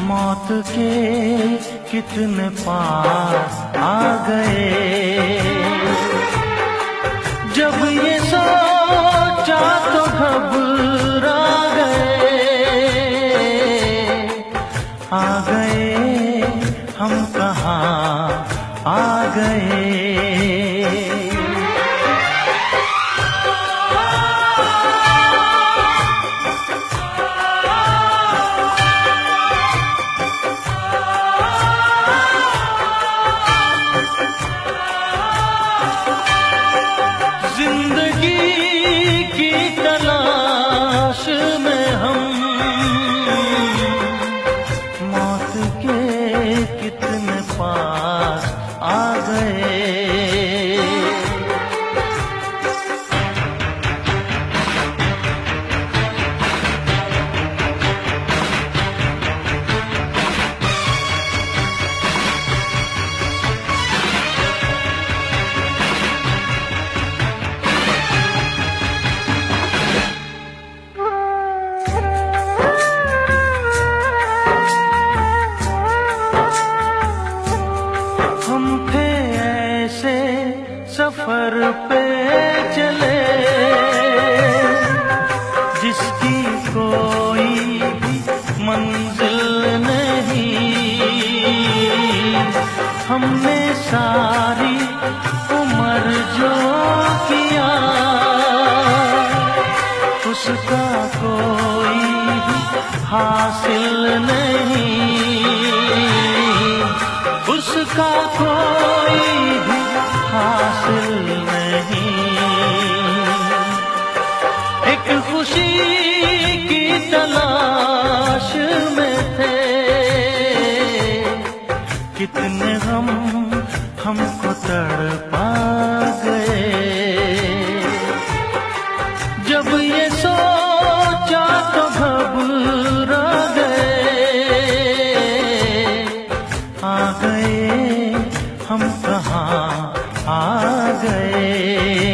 मौत के कितने पास आ गए। जब ये सोचा तो घबरा गए। आ गए हम कहाँ आ गए। कितने पास आ गए। हम थे ऐसे सफर पे चले जिसकी कोई भी मंजिल नहीं। हमने सारी उम्र जो किया उसका कोई भी हासिल नहीं। उसका कोई भी हासिल नहीं। एक खुशी की तलाश में थे। कितने गम हमको तड़पा गए। जब ये सोचा तो घबरा गए। आ गए हम कहाँ आ गए।